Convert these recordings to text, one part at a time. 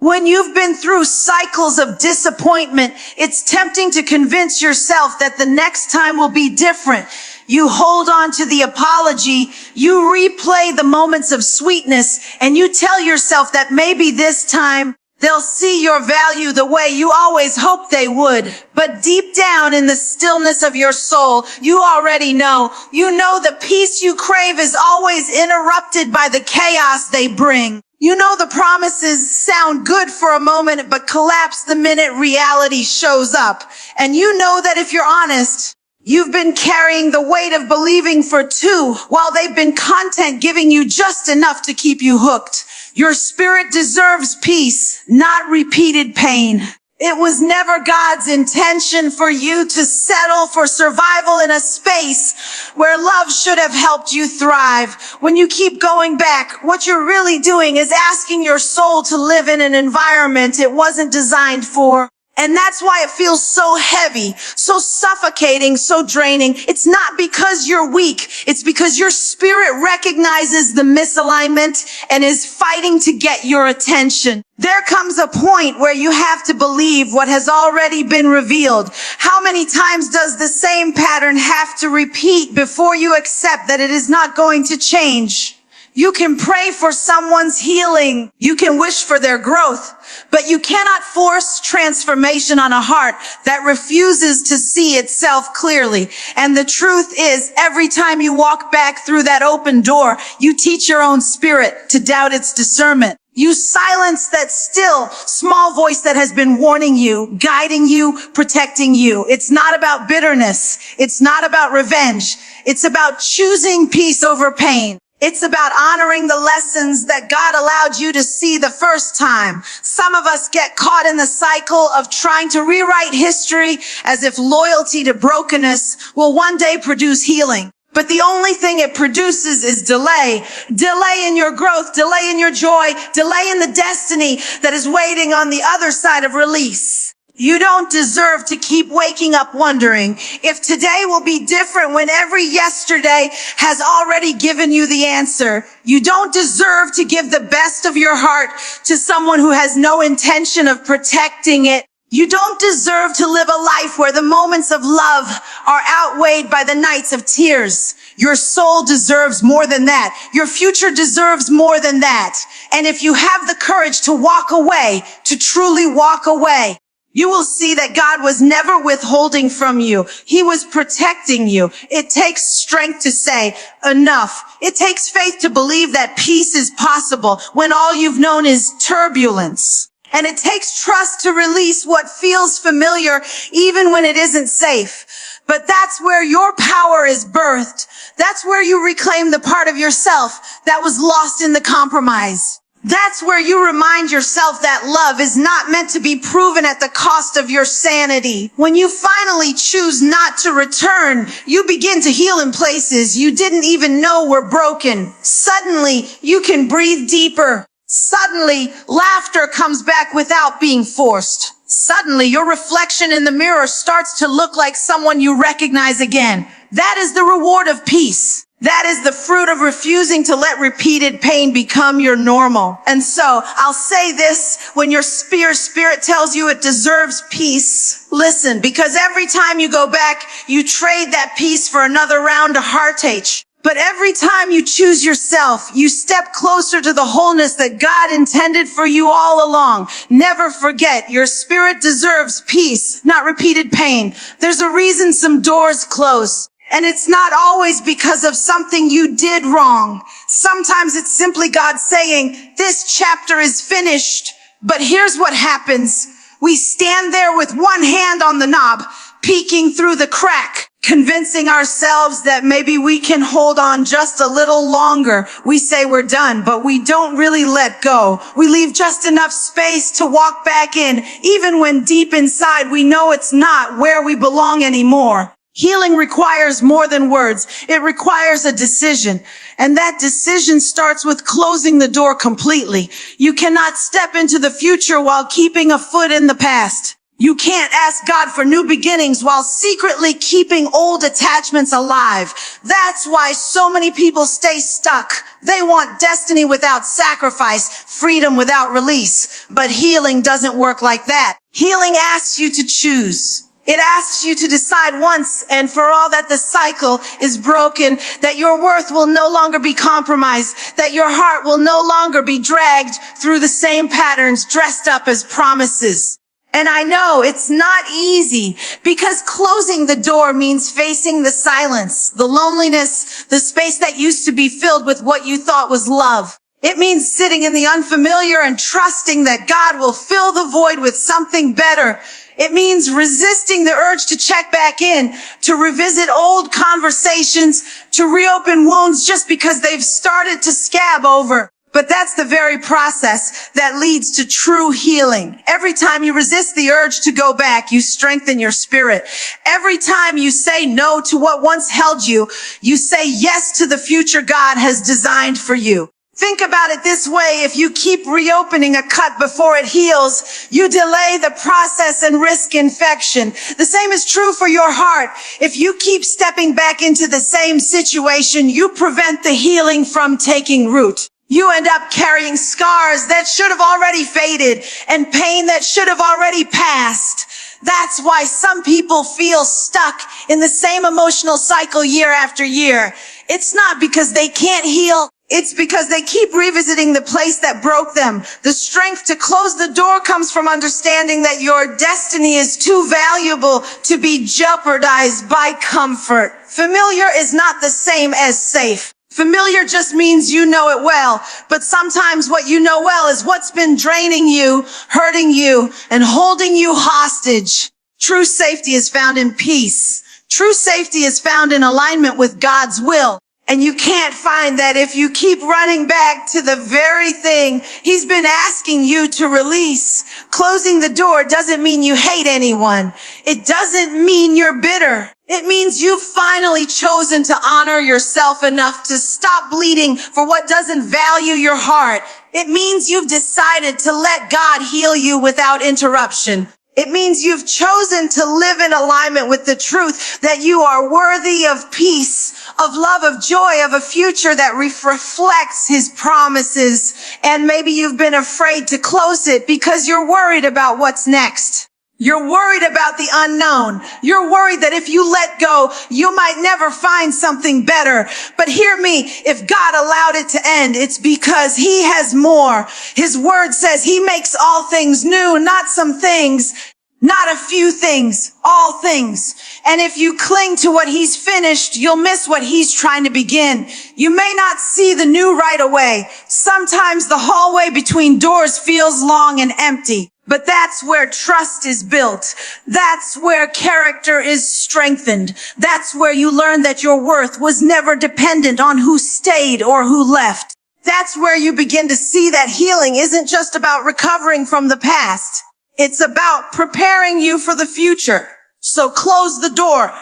When you've been through cycles of disappointment, it's tempting to convince yourself that the next time will be different. You hold on to the apology, you replay the moments of sweetness, and you tell yourself that maybe this time they'll see your value the way you always hoped they would. But deep down in the stillness of your soul, you already know. You know the peace you crave is always interrupted by the chaos they bring. You know the promises sound good for a moment, but collapse the minute reality shows up. And you know that if you're honest, you've been carrying the weight of believing for two, while they've been content giving you just enough to keep you hooked. Your spirit deserves peace, not repeated pain. It was never God's intention for you to settle for survival in a space where love should have helped you thrive. When you keep going back, what you're really doing is asking your soul to live in an environment it wasn't designed for. And that's why it feels so heavy, so suffocating, so draining. It's not because you're weak. It's because your spirit recognizes the misalignment and is fighting to get your attention. There comes a point where you have to believe what has already been revealed. How many times does the same pattern have to repeat before you accept that it is not going to change? You can pray for someone's healing. You can wish for their growth, but you cannot force transformation on a heart that refuses to see itself clearly. And the truth is, every time you walk back through that open door, you teach your own spirit to doubt its discernment. You silence that still, small voice that has been warning you, guiding you, protecting you. It's not about bitterness. It's not about revenge. It's about choosing peace over pain. It's about honoring the lessons that God allowed you to see the first time. Some of us get caught in the cycle of trying to rewrite history as if loyalty to brokenness will one day produce healing. But the only thing it produces is delay. Delay in your growth, delay in your joy, delay in the destiny that is waiting on the other side of release. You don't deserve to keep waking up wondering if today will be different when every yesterday has already given you the answer. You don't deserve to give the best of your heart to someone who has no intention of protecting it. You don't deserve to live a life where the moments of love are outweighed by the nights of tears. Your soul deserves more than that. Your future deserves more than that. And if you have the courage to walk away, to truly walk away, you will see that God was never withholding from you. He was protecting you. It takes strength to say enough. It takes faith to believe that peace is possible when all you've known is turbulence. And it takes trust to release what feels familiar even when it isn't safe. But that's where your power is birthed. That's where you reclaim the part of yourself that was lost in the compromise. That's where you remind yourself that love is not meant to be proven at the cost of your sanity. When you finally choose not to return, you begin to heal in places you didn't even know were broken. Suddenly, you can breathe deeper. Suddenly, laughter comes back without being forced. Suddenly, your reflection in the mirror starts to look like someone you recognize again. That is the reward of peace. That is the fruit of refusing to let repeated pain become your normal. And so, I'll say this, when your spirit tells you it deserves peace, listen, because every time you go back, you trade that peace for another round of heartache. But every time you choose yourself, you step closer to the wholeness that God intended for you all along. Never forget, your spirit deserves peace, not repeated pain. There's a reason some doors close. And it's not always because of something you did wrong. Sometimes it's simply God saying, this chapter is finished. But here's what happens. We stand there with one hand on the knob, peeking through the crack, convincing ourselves that maybe we can hold on just a little longer. We say we're done, but we don't really let go. We leave just enough space to walk back in, even when deep inside we know it's not where we belong anymore. Healing requires more than words. It requires a decision. And that decision starts with closing the door completely. You cannot step into the future while keeping a foot in the past. You can't ask God for new beginnings while secretly keeping old attachments alive. That's why so many people stay stuck. They want destiny without sacrifice, freedom without release. But healing doesn't work like that. Healing asks you to choose. It asks you to decide once and for all that the cycle is broken, that your worth will no longer be compromised, that your heart will no longer be dragged through the same patterns dressed up as promises. And I know it's not easy because closing the door means facing the silence, the loneliness, the space that used to be filled with what you thought was love. It means sitting in the unfamiliar and trusting that God will fill the void with something better. It means resisting the urge to check back in, to revisit old conversations, to reopen wounds just because they've started to scab over. But that's the very process that leads to true healing. Every time you resist the urge to go back, you strengthen your spirit. Every time you say no to what once held you, you say yes to the future God has designed for you. Think about it this way. If you keep reopening a cut before it heals, you delay the process and risk infection. The same is true for your heart. If you keep stepping back into the same situation, you prevent the healing from taking root. You end up carrying scars that should have already faded and pain that should have already passed. That's why some people feel stuck in the same emotional cycle year after year. It's not because they can't heal. It's because they keep revisiting the place that broke them. The strength to close the door comes from understanding that your destiny is too valuable to be jeopardized by comfort. Familiar is not the same as safe. Familiar just means you know it well, but sometimes what you know well is what's been draining you, hurting you, and holding you hostage. True safety is found in peace. True safety is found in alignment with God's will. And you can't find that if you keep running back to the very thing He's been asking you to release. Closing the door doesn't mean you hate anyone. It doesn't mean you're bitter. It means you've finally chosen to honor yourself enough to stop bleeding for what doesn't value your heart. It means you've decided to let God heal you without interruption. It means you've chosen to live in alignment with the truth that you are worthy of peace, of love, of joy, of a future that reflects His promises. And maybe you've been afraid to close it because you're worried about what's next. You're worried about the unknown. You're worried that if you let go, you might never find something better. But hear me, if God allowed it to end, it's because He has more. His word says He makes all things new, not some things, not a few things, all things. And if you cling to what He's finished, you'll miss what He's trying to begin. You may not see the new right away. Sometimes the hallway between doors feels long and empty. But that's where trust is built. That's where character is strengthened. That's where you learn that your worth was never dependent on who stayed or who left. That's where you begin to see that healing isn't just about recovering from the past. It's about preparing you for the future. So close the door.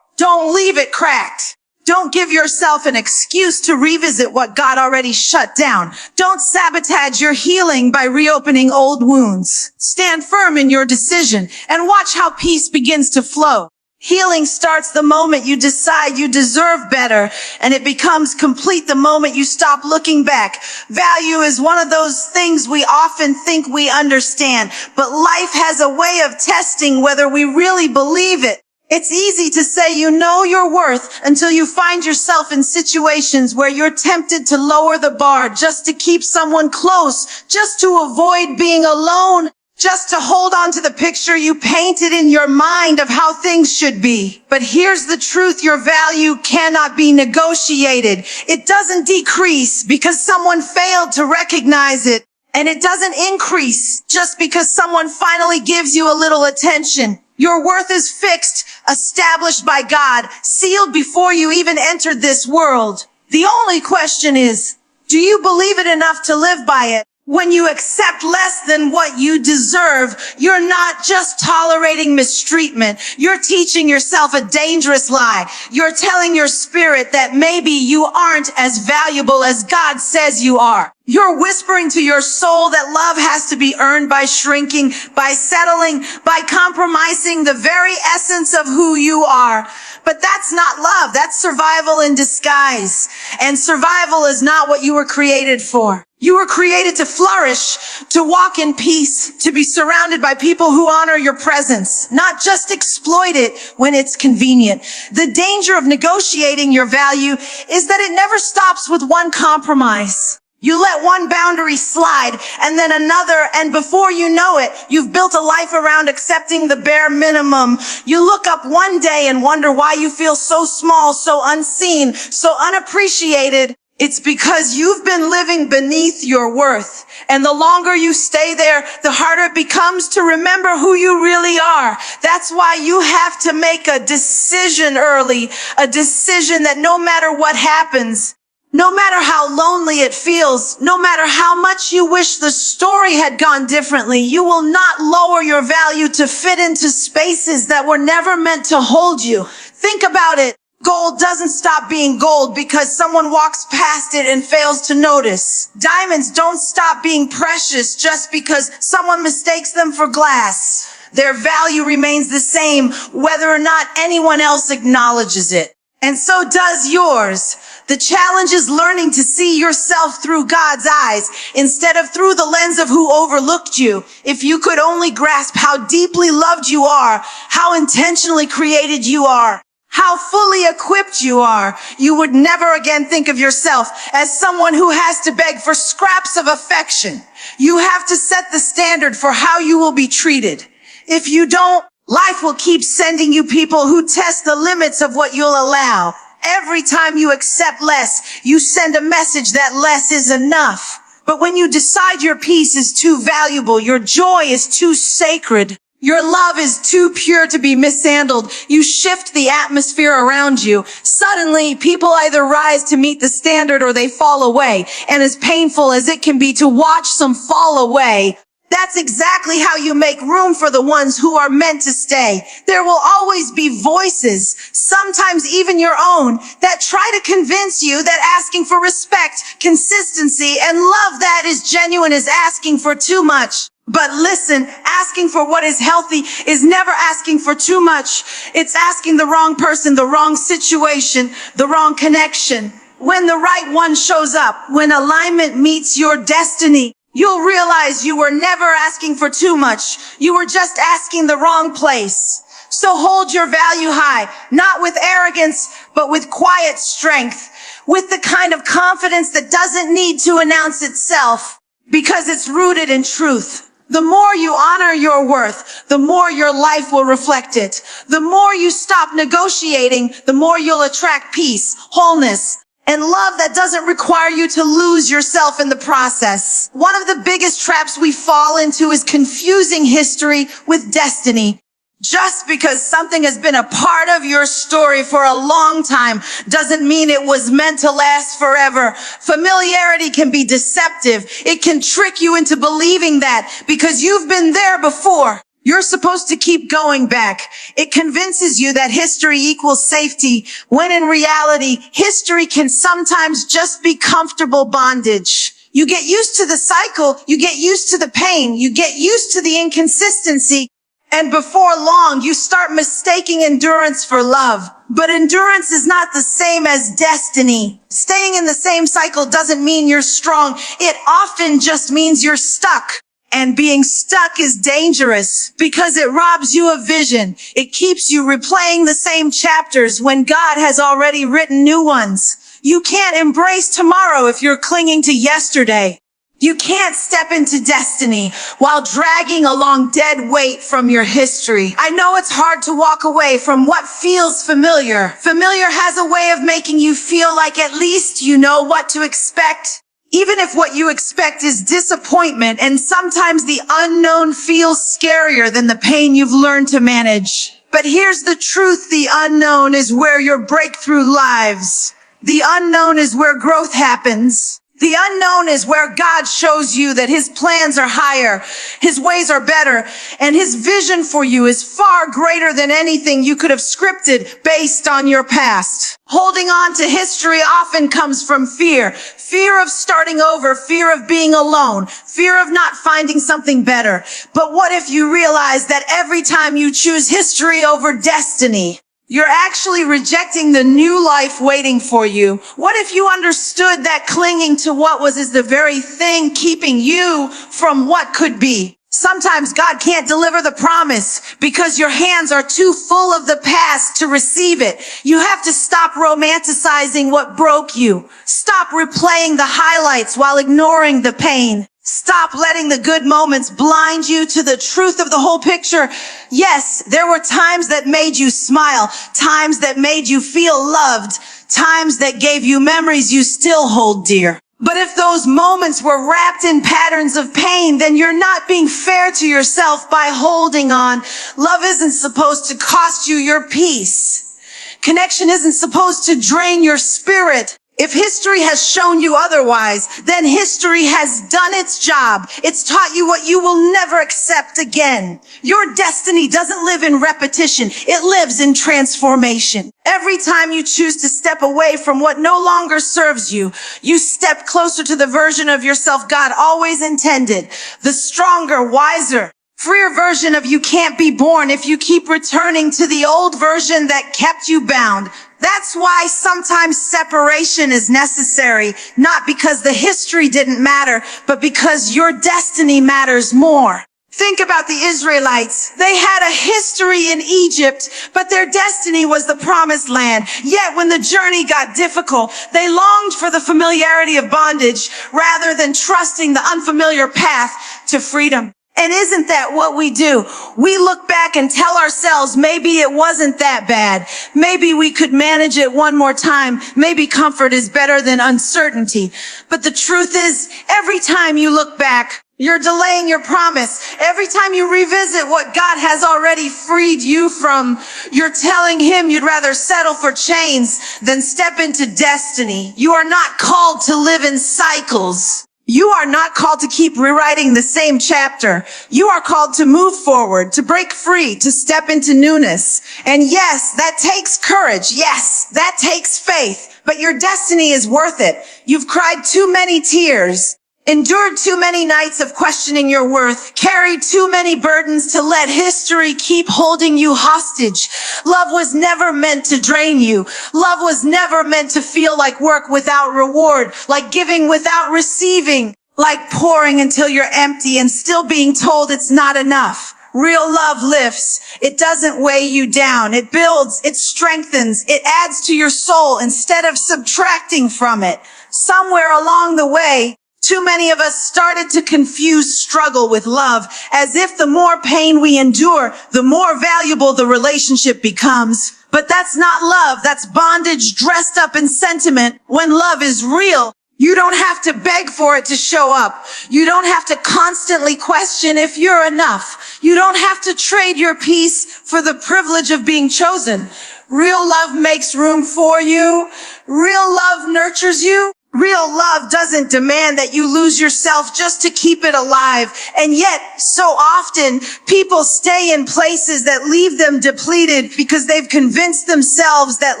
Don't leave it cracked. Don't give yourself an excuse to revisit what God already shut down. Don't sabotage your healing by reopening old wounds. Stand firm in your decision and watch how peace begins to flow. Healing starts the moment you decide you deserve better, and it becomes complete the moment you stop looking back. Value is one of those things we often think we understand, but life has a way of testing whether we really believe it. It's easy to say you know your worth until you find yourself in situations where you're tempted to lower the bar just to keep someone close, just to avoid being alone, just to hold on to the picture you painted in your mind of how things should be. But here's the truth, your value cannot be negotiated. It doesn't decrease because someone failed to recognize it. And it doesn't increase just because someone finally gives you a little attention. Your worth is fixed, established by God, sealed before you even entered this world. The only question is, do you believe it enough to live by it? When you accept less than what you deserve, you're not just tolerating mistreatment. You're teaching yourself a dangerous lie. You're telling your spirit that maybe you aren't as valuable as God says you are. You're whispering to your soul that love has to be earned by shrinking, by settling, by compromising the very essence of who you are. But that's not love. That's survival in disguise. And survival is not what you were created for. You were created to flourish, to walk in peace, to be surrounded by people who honor your presence, not just exploit it when it's convenient. The danger of negotiating your value is that it never stops with one compromise. You let one boundary slide and then another, and before you know it, you've built a life around accepting the bare minimum. You look up one day and wonder why you feel so small, so unseen, so unappreciated. It's because you've been living beneath your worth. And the longer you stay there, the harder it becomes to remember who you really are. That's why you have to make a decision early, a decision that no matter what happens, no matter how lonely it feels, no matter how much you wish the story had gone differently, you will not lower your value to fit into spaces that were never meant to hold you. Think about it. Gold doesn't stop being gold because someone walks past it and fails to notice. Diamonds don't stop being precious just because someone mistakes them for glass. Their value remains the same whether or not anyone else acknowledges it. And so does yours. The challenge is learning to see yourself through God's eyes instead of through the lens of who overlooked you. If you could only grasp how deeply loved you are, how intentionally created you are, how fully equipped you are, you would never again think of yourself as someone who has to beg for scraps of affection. You have to set the standard for how you will be treated. If you don't, life will keep sending you people who test the limits of what you'll allow. Every time you accept less, you send a message that less is enough. But when you decide your peace is too valuable, your joy is too sacred, your love is too pure to be mishandled, you shift the atmosphere around you. Suddenly, people either rise to meet the standard or they fall away. And as painful as it can be to watch some fall away, that's exactly how you make room for the ones who are meant to stay. There will always be voices, sometimes even your own, that try to convince you that asking for respect, consistency, and love that is genuine is asking for too much. But listen, asking for what is healthy is never asking for too much. It's asking the wrong person, the wrong situation, the wrong connection. When the right one shows up, when alignment meets your destiny, you'll realize you were never asking for too much. You were just asking the wrong place. So hold your value high, not with arrogance, but with quiet strength, with the kind of confidence that doesn't need to announce itself because it's rooted in truth. The more you honor your worth, the more your life will reflect it. The more you stop negotiating, the more you'll attract peace, wholeness, and love that doesn't require you to lose yourself in the process. One of the biggest traps we fall into is confusing history with destiny. Just because something has been a part of your story for a long time doesn't mean it was meant to last forever. Familiarity can be deceptive. It can trick you into believing that because you've been there before, you're supposed to keep going back. It convinces you that history equals safety, when in reality, history can sometimes just be comfortable bondage. You get used to the cycle, you get used to the pain, you get used to the inconsistency, and before long, you start mistaking endurance for love. But endurance is not the same as destiny. Staying in the same cycle doesn't mean you're strong. It often just means you're stuck. And being stuck is dangerous because it robs you of vision. It keeps you replaying the same chapters when God has already written new ones. You can't embrace tomorrow if you're clinging to yesterday. You can't step into destiny while dragging along dead weight from your history. I know it's hard to walk away from what feels familiar. Familiar has a way of making you feel like at least you know what to expect. Even if what you expect is disappointment, and sometimes the unknown feels scarier than the pain you've learned to manage. But here's the truth, the unknown is where your breakthrough lives. The unknown is where growth happens. The unknown is where God shows you that his plans are higher, his ways are better, and his vision for you is far greater than anything you could have scripted based on your past. Holding on to history often comes from fear. Fear of starting over, fear of being alone, fear of not finding something better. But what if you realize that every time you choose history over destiny, you're actually rejecting the new life waiting for you? What if you understood that clinging to what was is the very thing keeping you from what could be? Sometimes God can't deliver the promise because your hands are too full of the past to receive it. You have to stop romanticizing what broke you. Stop replaying the highlights while ignoring the pain. Stop letting the good moments blind you to the truth of the whole picture. Yes, there were times that made you smile, times that made you feel loved, times that gave you memories you still hold dear. But if those moments were wrapped in patterns of pain, then you're not being fair to yourself by holding on. Love isn't supposed to cost you your peace. Connection isn't supposed to drain your spirit. If history has shown you otherwise, then history has done its job. It's taught you what you will never accept again. Your destiny doesn't live in repetition. It lives in transformation. Every time you choose to step away from what no longer serves you, you step closer to the version of yourself God always intended. The stronger, wiser, freer version of you can't be born if you keep returning to the old version that kept you bound. That's why sometimes separation is necessary, not because the history didn't matter, but because your destiny matters more. Think about the Israelites. They had a history in Egypt, but their destiny was the promised land. Yet when the journey got difficult, they longed for the familiarity of bondage rather than trusting the unfamiliar path to freedom. And isn't that what we do? We look back and tell ourselves, maybe it wasn't that bad. Maybe we could manage it one more time. Maybe comfort is better than uncertainty. But the truth is, every time you look back, you're delaying your promise. Every time you revisit what God has already freed you from, you're telling him you'd rather settle for chains than step into destiny. You are not called to live in cycles. You are not called to keep rewriting the same chapter. You are called to move forward, to break free, to step into newness. And yes, that takes courage. Yes, that takes faith. But your destiny is worth it. You've cried too many tears, endured too many nights of questioning your worth, carried too many burdens to let history keep holding you hostage. Love was never meant to drain you. Love was never meant to feel like work without reward, like giving without receiving, like pouring until you're empty and still being told it's not enough. Real love lifts. It doesn't weigh you down. It builds, it strengthens, it adds to your soul instead of subtracting from it. Somewhere along the way, too many of us started to confuse struggle with love, as if the more pain we endure, the more valuable the relationship becomes. But that's not love. That's bondage dressed up in sentiment. When love is real, you don't have to beg for it to show up. You don't have to constantly question if you're enough. You don't have to trade your peace for the privilege of being chosen. Real love makes room for you. Real love nurtures you. Real love doesn't demand that you lose yourself just to keep it alive. And yet, so often, people stay in places that leave them depleted because they've convinced themselves that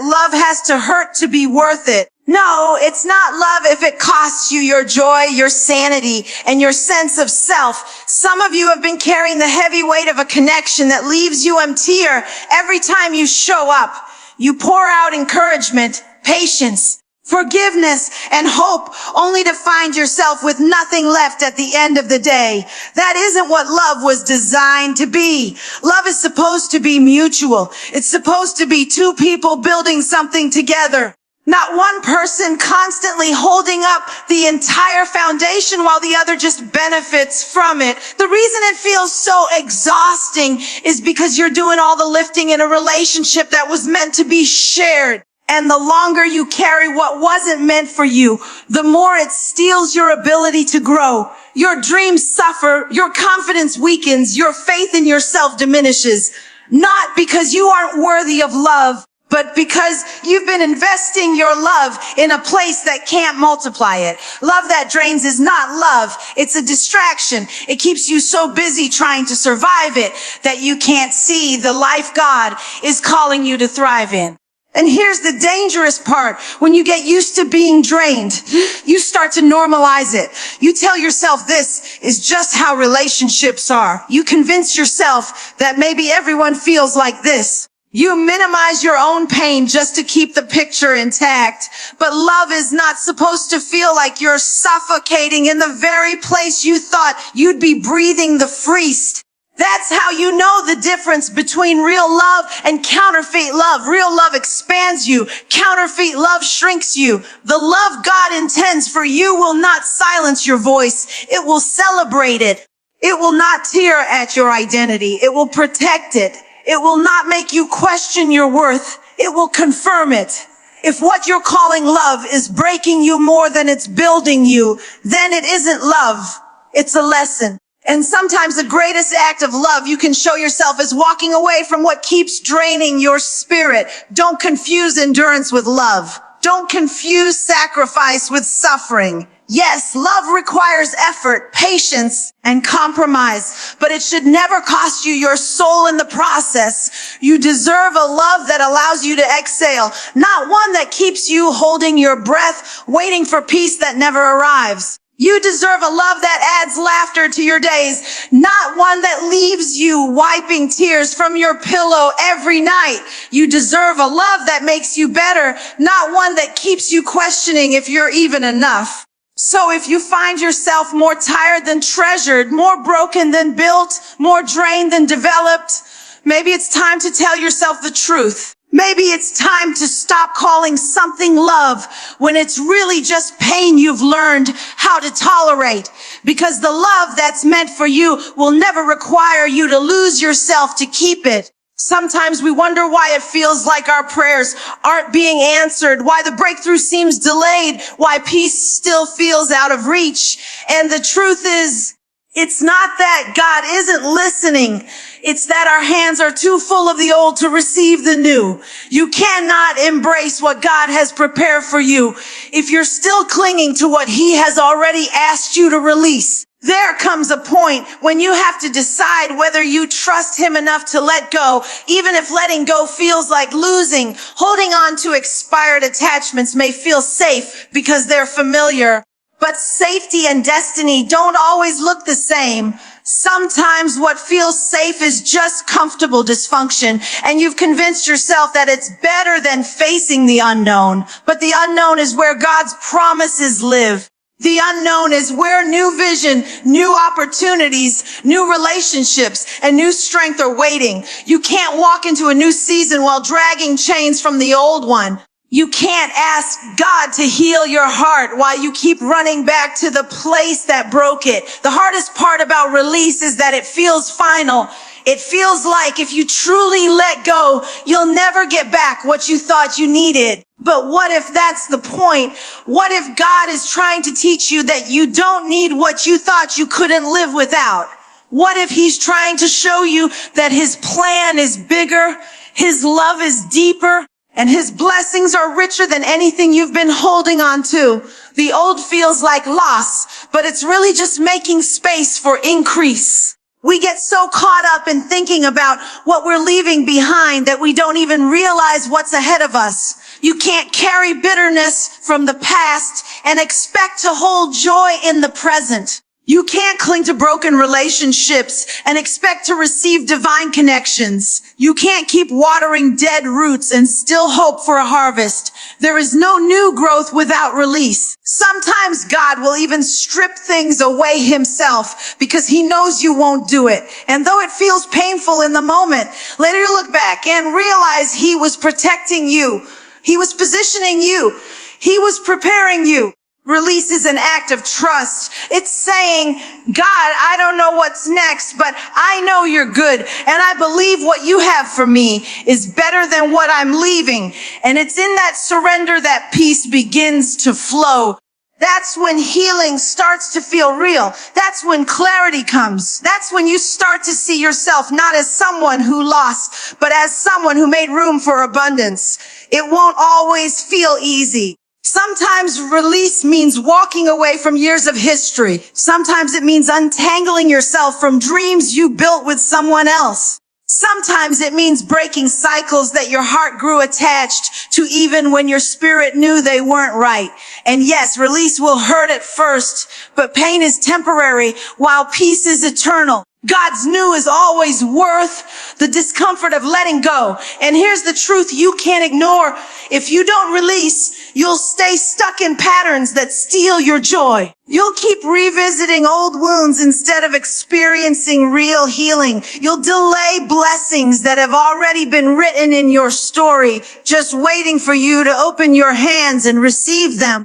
love has to hurt to be worth it. No, it's not love if it costs you your joy, your sanity, and your sense of self. Some of you have been carrying the heavy weight of a connection that leaves you emptier every time you show up. You pour out encouragement, patience, forgiveness, and hope, only to find yourself with nothing left at the end of the day. That isn't what love was designed to be. Love is supposed to be mutual. It's supposed to be two people building something together. Not one person constantly holding up the entire foundation while the other just benefits from it. The reason it feels so exhausting is because you're doing all the lifting in a relationship that was meant to be shared. And the longer you carry what wasn't meant for you, the more it steals your ability to grow. Your dreams suffer, your confidence weakens, your faith in yourself diminishes. Not because you aren't worthy of love, but because you've been investing your love in a place that can't multiply it. Love that drains is not love. It's a distraction. It keeps you so busy trying to survive it that you can't see the life God is calling you to thrive in. And here's the dangerous part. When you get used to being drained, you start to normalize it. You tell yourself this is just how relationships are. You convince yourself that maybe everyone feels like this. You minimize your own pain just to keep the picture intact. But love is not supposed to feel like you're suffocating in the very place you thought you'd be breathing the freest. That's how you know the difference between real love and counterfeit love. Real love expands you. Counterfeit love shrinks you. The love God intends for you will not silence your voice. It will celebrate it. It will not tear at your identity. It will protect it. It will not make you question your worth. It will confirm it. If what you're calling love is breaking you more than it's building you, then it isn't love. It's a lesson. And sometimes the greatest act of love you can show yourself is walking away from what keeps draining your spirit. Don't confuse endurance with love. Don't confuse sacrifice with suffering. Yes, love requires effort, patience, and compromise, but it should never cost you your soul in the process. You deserve a love that allows you to exhale, not one that keeps you holding your breath, waiting for peace that never arrives. You deserve a love that adds laughter to your days, not one that leaves you wiping tears from your pillow every night. You deserve a love that makes you better, not one that keeps you questioning if you're even enough. So if you find yourself more tired than treasured, more broken than built, more drained than developed, maybe it's time to tell yourself the truth. Maybe it's time to stop calling something love when it's really just pain you've learned how to tolerate. Because the love that's meant for you will never require you to lose yourself to keep it. Sometimes we wonder why it feels like our prayers aren't being answered, why the breakthrough seems delayed, why peace still feels out of reach. And the truth is, it's not that God isn't listening. It's that our hands are too full of the old to receive the new. You cannot embrace what God has prepared for you if you're still clinging to what He has already asked you to release. There comes a point when you have to decide whether you trust Him enough to let go, even if letting go feels like losing. Holding on to expired attachments may feel safe because they're familiar. But safety and destiny don't always look the same. Sometimes what feels safe is just comfortable dysfunction, and you've convinced yourself that it's better than facing the unknown. But the unknown is where God's promises live. The unknown is where new vision, new opportunities, new relationships, and new strength are waiting. You can't walk into a new season while dragging chains from the old one. You can't ask God to heal your heart while you keep running back to the place that broke it. The hardest part about release is that it feels final. It feels like if you truly let go, you'll never get back what you thought you needed. But what if that's the point? What if God is trying to teach you that you don't need what you thought you couldn't live without? What if He's trying to show you that His plan is bigger, His love is deeper, and His blessings are richer than anything you've been holding on to? The old feels like loss, but it's really just making space for increase. We get so caught up in thinking about what we're leaving behind that we don't even realize what's ahead of us. You can't carry bitterness from the past and expect to hold joy in the present. You can't cling to broken relationships and expect to receive divine connections. You can't keep watering dead roots and still hope for a harvest. There is no new growth without release. Sometimes God will even strip things away Himself because He knows you won't do it. And though it feels painful in the moment, later you look back and realize He was protecting you. He was positioning you. He was preparing you. Release is an act of trust. It's saying, God, I don't know what's next, but I know you're good. And I believe what you have for me is better than what I'm leaving. And it's in that surrender that peace begins to flow. That's when healing starts to feel real. That's when clarity comes. That's when you start to see yourself not as someone who lost, but as someone who made room for abundance. It won't always feel easy. Sometimes release means walking away from years of history. Sometimes it means untangling yourself from dreams you built with someone else. Sometimes it means breaking cycles that your heart grew attached to even when your spirit knew they weren't right. And yes, release will hurt at first, but pain is temporary while peace is eternal. God's new is always worth the discomfort of letting go. And here's the truth you can't ignore. If you don't release, you'll stay stuck in patterns that steal your joy. You'll keep revisiting old wounds instead of experiencing real healing. You'll delay blessings that have already been written in your story, just waiting for you to open your hands and receive them.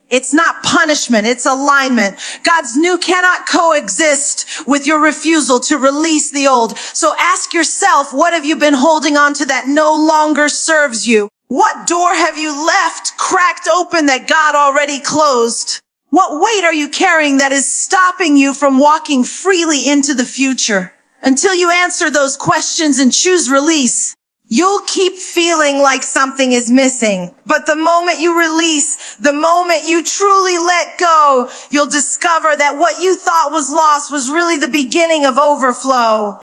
It's not punishment, it's alignment. God's new cannot coexist with your refusal to release the old. So ask yourself, what have you been holding on to that no longer serves you? What door have you left cracked open that God already closed? What weight are you carrying that is stopping you from walking freely into the future? Until you answer those questions and choose release, you'll keep feeling like something is missing. But the moment you release, the moment you truly let go, you'll discover that what you thought was lost was really the beginning of overflow.